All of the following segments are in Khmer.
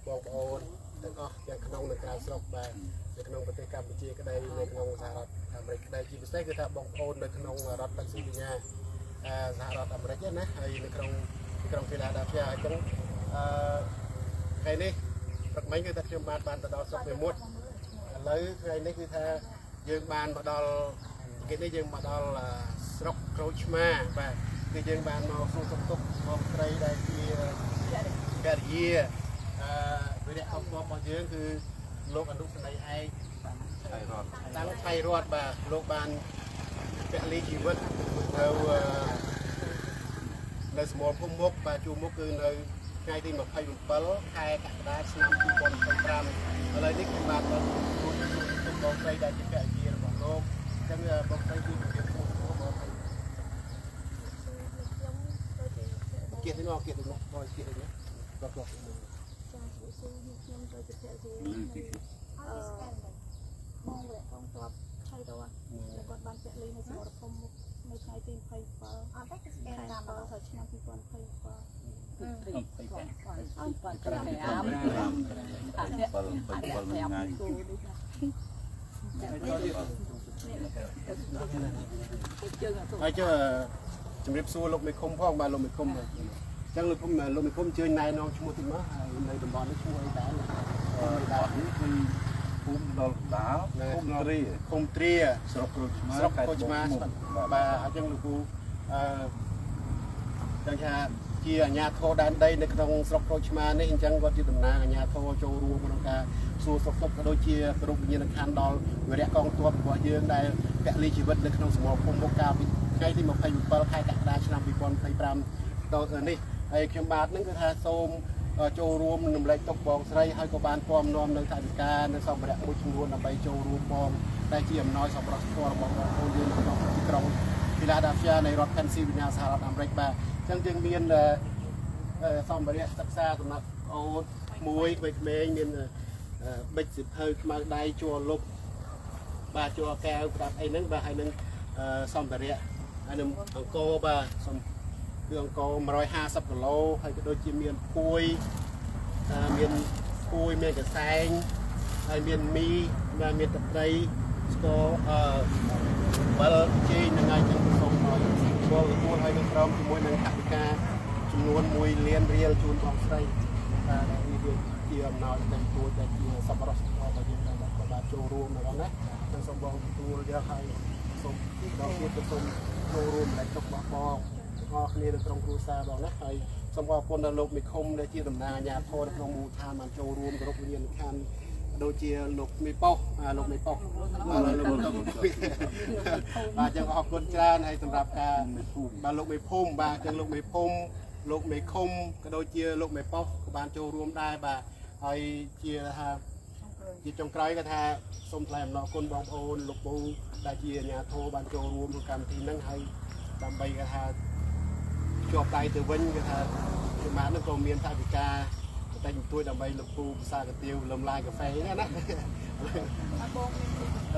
បងប្អូនទាំងអស់ទាំងក្នុងនិងក្រៅស្រុកបាទនៅក្នុងប្រទេសកម្ពុជាក្តីនៅក្នុងសហរដ្ឋអាមេរិកក្តីជាពិសេសគឺថាបងប្អូននៅក្នុងរដ្ឋ Pennsylvania សហរដ្ឋអាមេរិកណាហើយនៅក្នុងក្រុង Philadelphia អញ្ចឹងថ្ងៃនេះព្រឹកមិញគឺថាខ្ញុំបានទៅដល់ស្រុកវាមុតឥឡូវថ្ងៃនេះគឺថាយើងបានមកដល់គេនេះយើងមកដល់ស្រុកក្រូចឆ្មាបាទគឺយើងបានមកសួរសុខទុក្ខបងស្រីដែលជាភរិយាវិរៈអង្គរបស់យើងគឺលោកអនុស្រីឯកតាំងថៃរតបាទលោកបានពលីជីវិតនៅសមរភូមិមុខបាទជួរមុខគឺនៅថ្ងៃទី27ខែកក្កដាឆ្នាំ2025ឥឡូវនេះខ្ញុំបានទៅជួបបងស្រីដែលជាភរិយារបស់លោកអញ្ចឹងបងស្រីគឺជំរាបសួរបងស្រីគៀតទៅមកគៀតទៅមកបងគៀតទៅមកគាត់ចាខ្ញុំទៅជាភរិយាបងវគ្គកងទ័ពថៃរតគាត់បានពលីនៅសមរភូមិមុខនៅថ្ងៃទី27អត់ទេគឺស្កែនតាមដល់ឆ្នាំ2027ហើយចុះជំរាបសួរលោកមេឃុំផងបាទលោកមេឃុំអញ្ចឹងលោកមេឃុំជឿណែនាំឈ្មោះទីមកហើយនៅតំបន់នេះឈ្មោះអីដែរបាទនេះគឺភូមិដល់ដាលភូមិទ្រាស្រុកក្រូចឆ្មាបាទអញ្ចឹងលោកគ្រូចឹងថាជាអាជ្ញាធរដែនដីនៅក្នុងស្រុកក្រូចឆ្មានេះអញ្ចឹងគាត់ជាតំណាងអាជ្ញាធរចូលរួមក្នុងការសួរសុខទុក្ខក៏ដូចជាគោរពវិញ្ញាណក្ខន្ធដល់វីរៈកងទ័ពរបស់យើងដែលពលីជីវិតនៅក្នុងសមរភូមិមុខកាលពីថ្ងៃទី27ខែកក្កដាឆ្នាំ2025ដល់នេះហើយខ្ញុំបាទនឹងគឺថាសូមចូលរួមរំលែកទុក្ខបងស្រីហើយក៏បានពំនាំនៅថវិកានៅសម្ភារៈមួយចំនួនដើម្បីចូលរួមបងតែជាអំណោយសម្រាប់ស្គាល់របស់បងប្អូនយើងនៅក្នុងទីក្រុង Philadelphia នៃរដ្ឋ Pennsylvania សហរដ្ឋអាមេរិកបាទអញ្ចឹងយើងមានសម្ភារៈសិក្សាសម្រាប់អូនមួយក្មេងៗមានប៊ិចសិភៅខ្មៅដៃជួរលុបបាទជួរកែវប្រាប់អីហ្នឹងបាទហើយនឹងសម្ភារៈហើយនឹងអង្គរបាទគឺអង្គរ150គីឡូហើយក៏ដូចជាមានពួយមានកសែងហើយមានមីមានទឹកត្រីស្ករបាល់ជែងនឹងឲ្យខ្ញុំសូមមកចូលទទួលឲ្យនឹងក្រុមជាមួយនឹងថវិកាចំនួន1លានរៀលជូនបងស្រីបាទនេះជាអំណោយតែទួចដែលជាសប្បុរសធម៌របស់យើងដែលបានចូលរួមនៅហ្នឹងណាខ្ញុំសូមបងទទួលយកឲ្យសូមដល់ទៀតសូមចូលរួមម្លេចទុករបស់បងអរគ្នានៅក្នុងគ្រួសារបងណាហើយសូមអរគុណដល់លោកមេឃុំដែលជាតំណាងអាជ្ញាធរនៅក្នុងមូលដ្ឋានបានចូលរួមគោរពវិញ្ញាណក្ខន្ធដូចជាលោកមេប៉ោះលោកមេប៉ោះបាទចឹងអរគុណច្រើនហើយសម្រាប់ការបាទលោកមេភូមិបាទចឹងលោកមេភូមិលោកមេឃុំក៏ដូចជាលោកមេប៉ោះក៏បានចូលរួមដែរបាទហើយជាចុងក្រោយក៏ថាសូមថ្លែងអំណរគុណបងប្អូនលោកពូដែលជាអាជ្ញាធរបានចូលរួមក្នុងកម្មវិធីហ្នឹងហើយដើម្បីគេថាជាប់ដៃទៅវិញគេថាជំនាញនោះក៏មានថវិកាតែជួយដើម្បីលោកពូភាសាកាទៀវលំឡាយកាហ្វេណា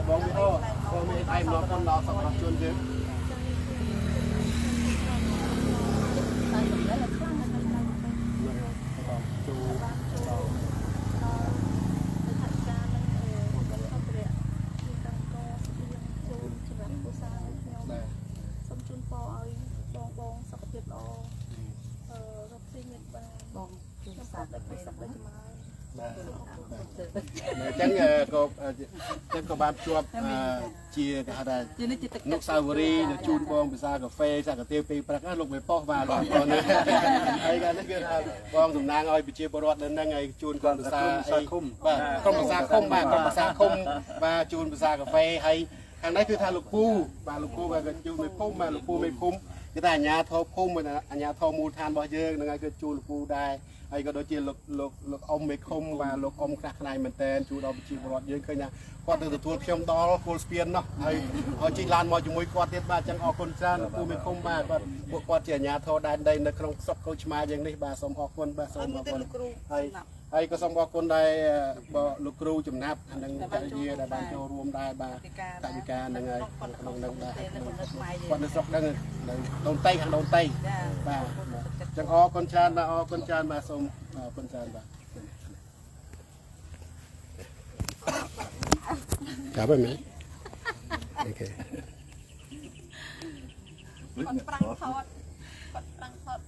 បងមានថៃម្ដងទៅដល់សម្រាប់ជនយើងចឹងក៏បានជាប់ជាគេហៅថានុស្សាវរីយ៍នៅជូនបងភាសាកាហ្វេសាកាទៀវពេលព្រឹកលោកមេប៉ោះបាទលោកបងនេះហើយកាលនេះគឺថាបងតំណាងឲ្យប្រជាពលរដ្ឋនៅនឹងឲ្យជូនគាត់ភាសាអីបាទក្រុមភាសាឃុំបាទក្រុមភាសាឃុំបាទជូនភាសាកាហ្វេហើយខាងនេះគឺថាលោកពូបាទលោកពូបាទក៏ជូនមេភូមិបាទលោកពូមេភូមិគឺថាអាជ្ញាធរភូមិអាជ្ញាធរមូលដ្ឋានរបស់យើងនឹងឲ្យគឺជូនលោកពូដែរហើយក៏ដូចជាលោកអ៊ំមេឃុំបាទលោកអ៊ំខ្លះខ្នាយមែនតើជួយដល់ប្រជាពលរដ្ឋយើងឃើញថាគាត់ទៅទទួលខ្ញុំដល់គោលស្ពាននោះហើយជិះឡានមកជាមួយគាត់ទៀតបាទអញ្ចឹងអរគុណច្រើនលោកពូមេឃុំបាទពួកគាត់ជាអាជ្ញាធរដែនដីនៅក្នុងស្រុកក្រូចឆ្មាយ៉ាងនេះបាទសូមអរគុណបាទសូមអរគុណហើយក៏សូមអរគុណដែរលោកគ្រូចំណាប់និងចរិយាដែលបានចូលរួមដែរបាទតវិការនឹងហើយក្នុងនឹងដែរគាត់នៅស្រុកហ្នឹងនៅដូនតៃខាងដូនតៃបាទអញ្ចឹងអរគុណច្រើនបាទអរគុណច្រើនបាទសូមអរគុណច្រើនបាទ Chào bác mẹ. Ok. Con prang thọt. Con prang thọt.